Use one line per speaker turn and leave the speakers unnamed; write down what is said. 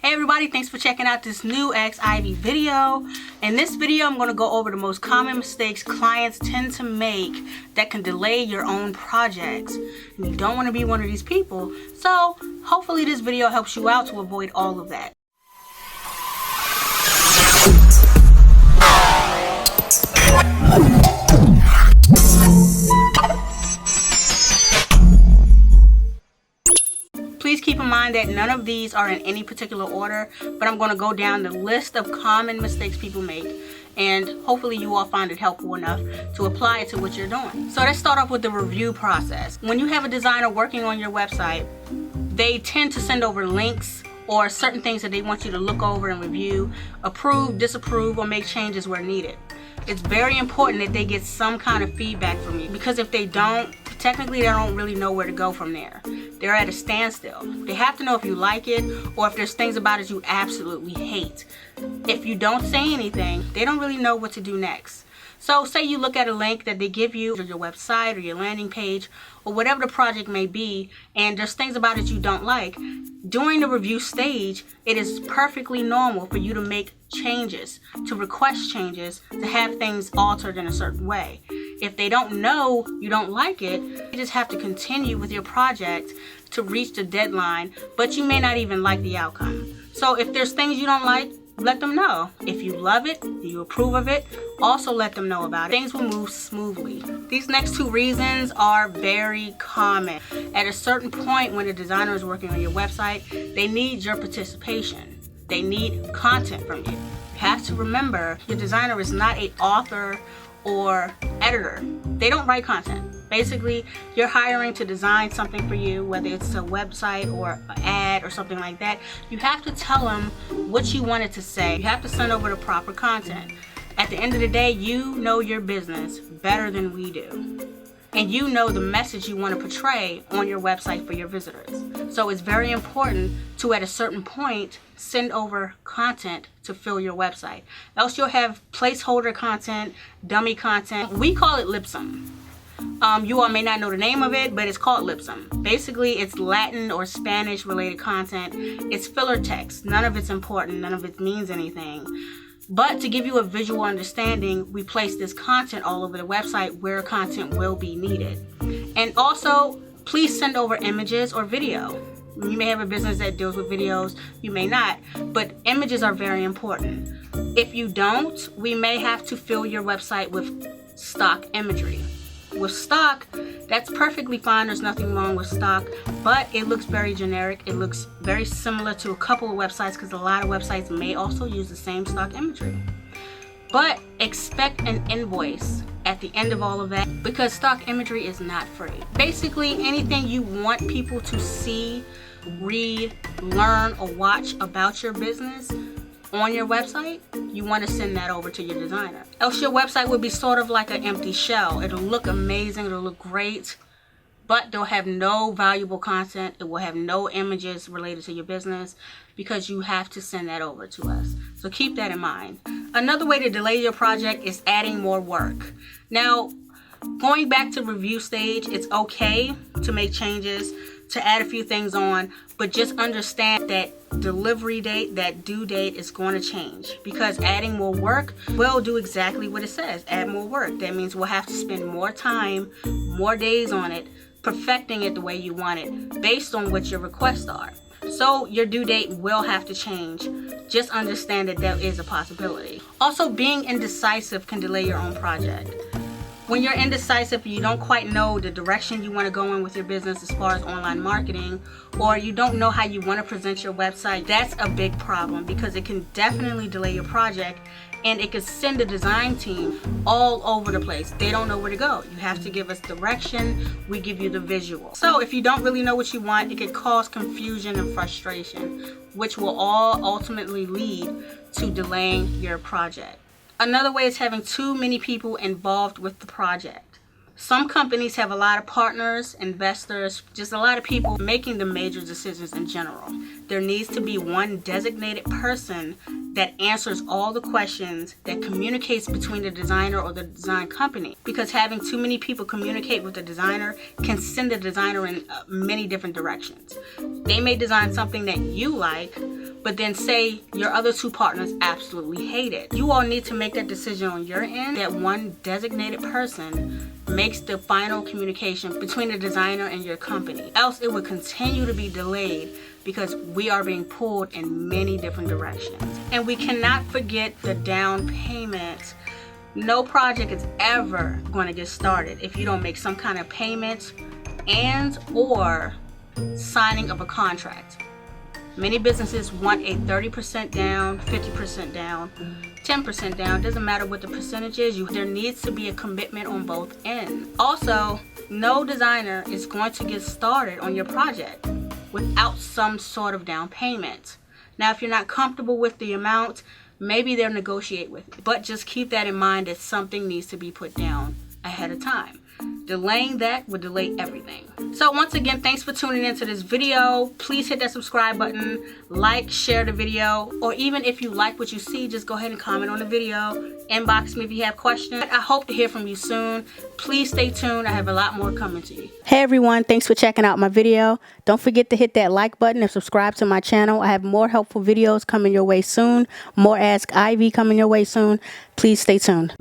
Hey everybody, thanks for checking out this new Ivy video. In this video, I'm going to go over the most common mistakes clients tend to make that can delay your own projects. And you don't want to be one of these people, so hopefully this video helps you out to avoid all of that. Please keep in mind that none of these are in any particular order, but I'm going to go down the list of common mistakes people make, and hopefully you all find it helpful enough to apply it to what you're doing. So let's start off with the review process. When you have a designer working on your website, they tend to send over links or certain things that they want you to look over and review, approve, disapprove, or make changes where needed. It's very important that they get some kind of feedback from you, because if they don't, technically they don't really know where to go from there. They're at a standstill. They have to know if you like it or if there's things about it you absolutely hate. If you don't say anything, they don't really know what to do next. So say you look at a link that they give you, or your website or your landing page or whatever the project may be, and there's things about it you don't like. During the review stage, it is perfectly normal for you to make changes, to request changes, to have things altered in a certain way. If they don't know you don't like it, you just have to continue with your project to reach the deadline, but you may not even like the outcome. So if there's things you don't like, let them know. If you love it, you approve of it, also let them know about it. Things will move smoothly. These next two reasons are very common. At a certain point when a designer is working on your website, they need your participation. They need content from you. You have to remember, your designer is not an author or editor. They don't write content. Basically, you're hiring to design something for you, whether it's a website or an ad or something like that. You have to tell them what you want it to say. You have to send over the proper content. At the end of the day, you know your business better than we do. And you know the message you want to portray on your website for your visitors. So it's very important to, at a certain point, send over content to fill your website. Else you'll have placeholder content, dummy content. We call it Lipsum. You all may not know the name of it, but it's called Lipsum. Basically, it's Latin or Spanish related content. It's filler text. None of it's important. None of it means anything. But to give you a visual understanding, we place this content all over the website where content will be needed. And also, please send over images or video. You may have a business that deals with videos, you may not, but images are very important. If you don't, we may have to fill your website with stock imagery. With stock, that's perfectly fine. There's nothing wrong with stock, but it looks very generic. It looks very similar to a couple of websites, because a lot of websites may also use the same stock imagery. But expect an invoice at the end of all of that, because stock imagery is not free. Basically, anything you want people to see, read, learn, or watch about your business on your website, you want to send that over to your designer. Else your website will be sort of like an empty shell. It'll look amazing, it'll look great, but they'll have no valuable content. It will have no images related to your business, because you have to send that over to us. So keep that in mind. Another way to delay your project is adding more work. Now, going back to review stage, it's okay to make changes, to add a few things on, but just understand that delivery date, that due date, is going to change, because adding more work will do exactly what it says. Add more work. That means we'll have to spend more time, more days on it, perfecting it the way you want it, based on what your requests are. So your due date will have to change. Just understand that there is a possibility. Also, being indecisive can delay your own project. When you're indecisive, you don't quite know the direction you want to go in with your business as far as online marketing, or you don't know how you want to present your website, that's a big problem, because it can definitely delay your project, and it could send the design team all over the place. They don't know where to go. You have to give us direction. We give you the visual. So if you don't really know what you want, it could cause confusion and frustration, which will all ultimately lead to delaying your project. Another way is having too many people involved with the project. Some companies have a lot of partners, investors, just a lot of people making the major decisions in general. there needs to be one designated person that answers all the questions, that communicates between the designer or the design company. Because having too many people communicate with the designer can send the designer in many different directions. They may design something that you like, but then say your other two partners absolutely hate it. You all need to make that decision on your end, that one designated person makes the final communication between the designer and your company. Else it would continue to be delayed because we are being pulled in many different directions. And we cannot forget the down payment. No project is ever going to get started if you don't make some kind of payment and or signing of a contract. Many businesses want a 30% down, 50% down, 10% down. Doesn't matter what the percentage is. There needs to be a commitment on both ends. Also, no designer is going to get started on your project without some sort of down payment. Now, if you're not comfortable with the amount, maybe they'll negotiate with you. But just keep that in mind that something needs to be put down ahead of time. Delaying that would delay everything. So once again, thanks for tuning into this video. Please hit that subscribe button, like, share the video, or even if you like what you see, just go ahead and comment on the video. Inbox me if you have questions. I hope to hear from you soon. Please stay tuned. I have a lot more coming to you. Hey everyone, thanks for checking out my video. Don't forget to hit that like button and subscribe to my channel. I have more helpful videos coming your way soon. More Ask Ivy coming your way soon. Please stay tuned.